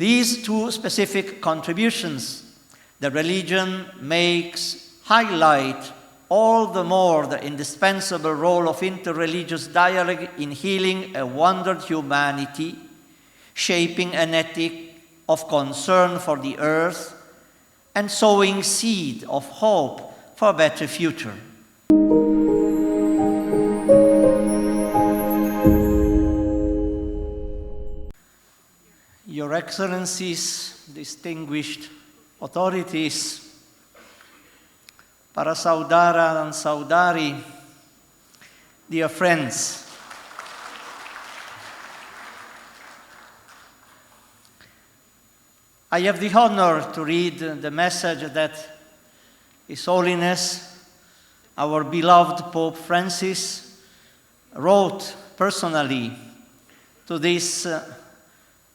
These two specific contributions that religion makes highlight all the more the indispensable role of interreligious dialogue in healing a wandered humanity, shaping an ethic of concern for the earth, and sowing seed of hope for a better future. Your Excellencies, distinguished authorities, para saudara dan saudari, dear friends, I have the honor to read the message that His Holiness, our beloved Pope Francis, wrote personally to this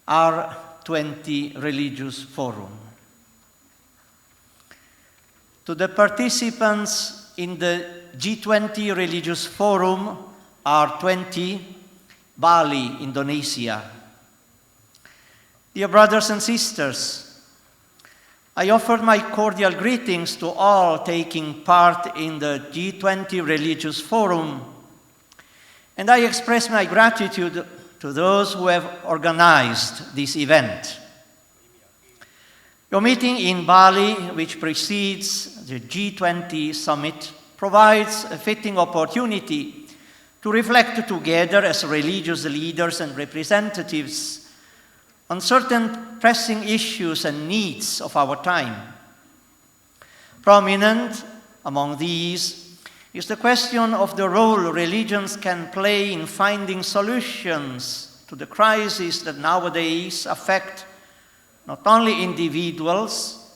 R20 Religious Forum. To the participants in the G20 Religious Forum, R20, Bali, Indonesia. Dear brothers and sisters, I offer my cordial greetings to all taking part in the G20 Religious Forum, and I express my gratitude to those who have organized this event. Your meeting in Bali, which precedes the G20 summit, provides a fitting opportunity to reflect together as religious leaders and representatives on certain pressing issues and needs of our time. Prominent among these is the question of the role religions can play in finding solutions to the crises that nowadays affect not only individuals,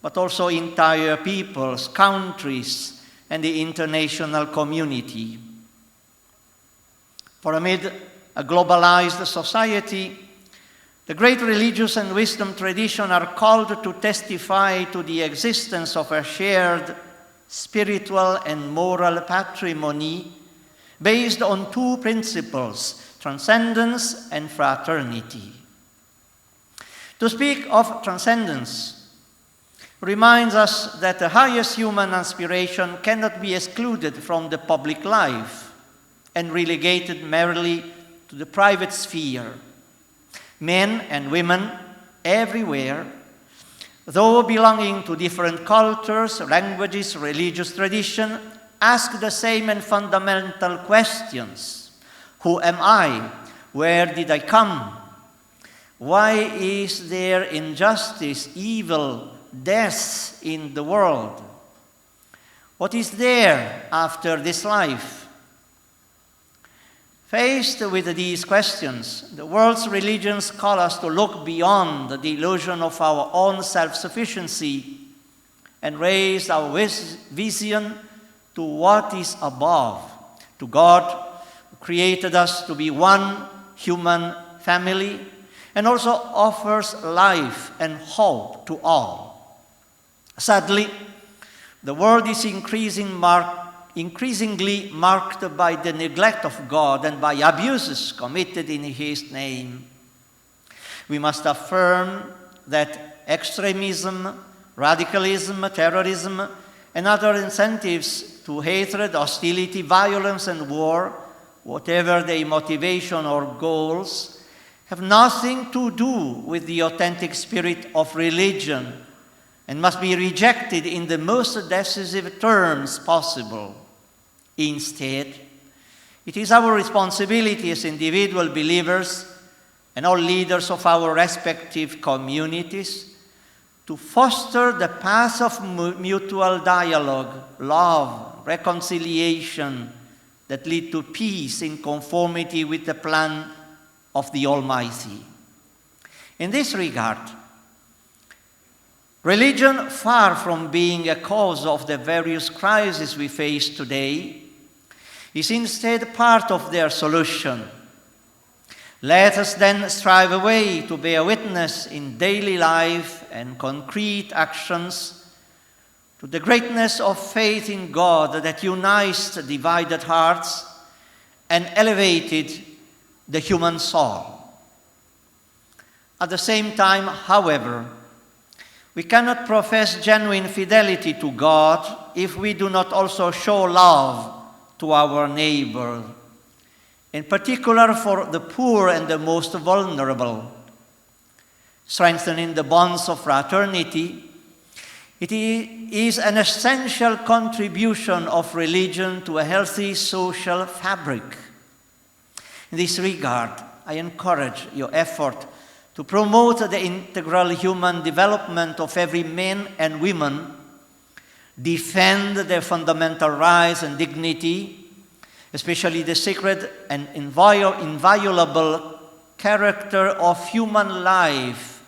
but also entire peoples, countries, and the international community. For amid a globalized society, the great religious and wisdom tradition are called to testify to the existence of a shared spiritual and moral patrimony based on two principles, transcendence and fraternity. To speak of transcendence reminds us that the highest human aspiration cannot be excluded from the public life and relegated merely to the private sphere. Men and women everywhere, though belonging to different cultures, languages, religious tradition, ask the same and fundamental questions. Who am I? Where did I come? Why is there injustice, evil, death in the world? What is there after this life? Faced with these questions, the world's religions call us to look beyond the illusion of our own self-sufficiency and raise our vision to what is above, to God, who created us to be one human family, and also offers life and hope to all. Sadly, the world is increasingly marked by the neglect of God and by abuses committed in His name. We must affirm that extremism, radicalism, terrorism, and other incentives to hatred, hostility, violence, and war, whatever their motivation or goals, have nothing to do with the authentic spirit of religion and must be rejected in the most decisive terms possible. Instead, it is our responsibility as individual believers and all leaders of our respective communities to foster the path of mutual dialogue, love, reconciliation that lead to peace in conformity with the plan of the Almighty. In this regard, religion, far from being a cause of the various crises we face today, is instead part of their solution. Let us then strive away to bear witness in daily life and concrete actions to the greatness of faith in God that unites divided hearts and elevated the human soul. At the same time, however, we cannot profess genuine fidelity to God if we do not also show love to our neighbor, in particular for the poor and the most vulnerable. Strengthening the bonds of fraternity, it is an essential contribution of religion to a healthy social fabric. In this regard, I encourage your effort to promote the integral human development of every man and woman, defend their fundamental rights and dignity, especially the sacred and inviolable character of human life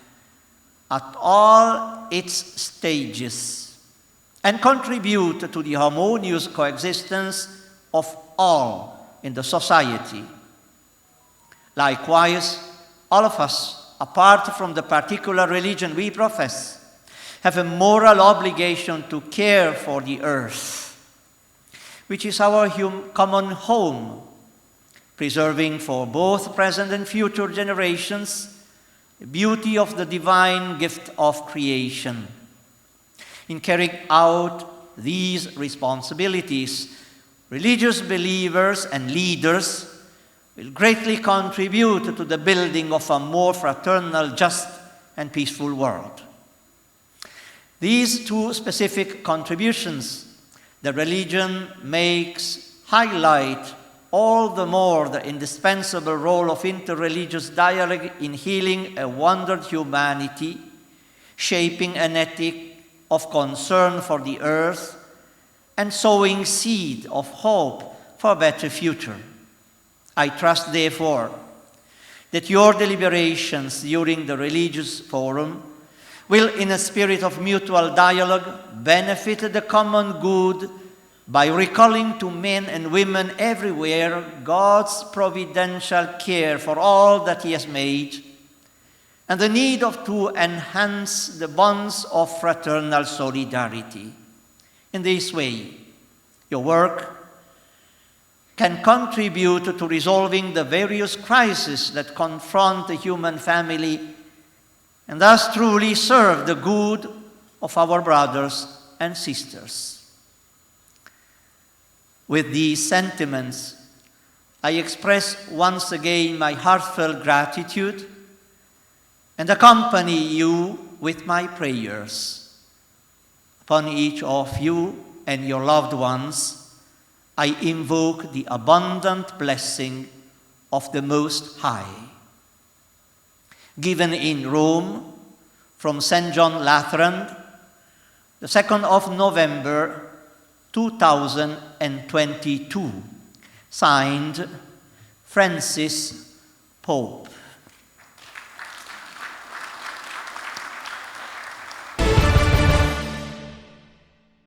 at all its stages, and contribute to the harmonious coexistence of all in the society. Likewise, all of us, apart from the particular religion we profess, have a moral obligation to care for the earth, which is our common home, preserving for both present and future generations the beauty of the divine gift of creation. In carrying out these responsibilities, religious believers and leaders will greatly contribute to the building of a more fraternal, just, and peaceful world. These two specific contributions the religion makes highlight all the more the indispensable role of interreligious dialogue in healing a wandered humanity, shaping an ethic of concern for the earth, and sowing seed of hope for a better future. I trust, therefore, that your deliberations during the religious forum will, in a spirit of mutual dialogue, benefit the common good by recalling to men and women everywhere God's providential care for all that He has made, and the need to enhance the bonds of fraternal solidarity. In this way, your work can contribute to resolving the various crises that confront the human family, and thus truly serve the good of our brothers and sisters. With these sentiments, I express once again my heartfelt gratitude and accompany you with my prayers. Upon each of you and your loved ones, I invoke the abundant blessing of the Most High. Given in Rome from St. John Lateran, the 2nd of November, 2022, signed Francis, Pope.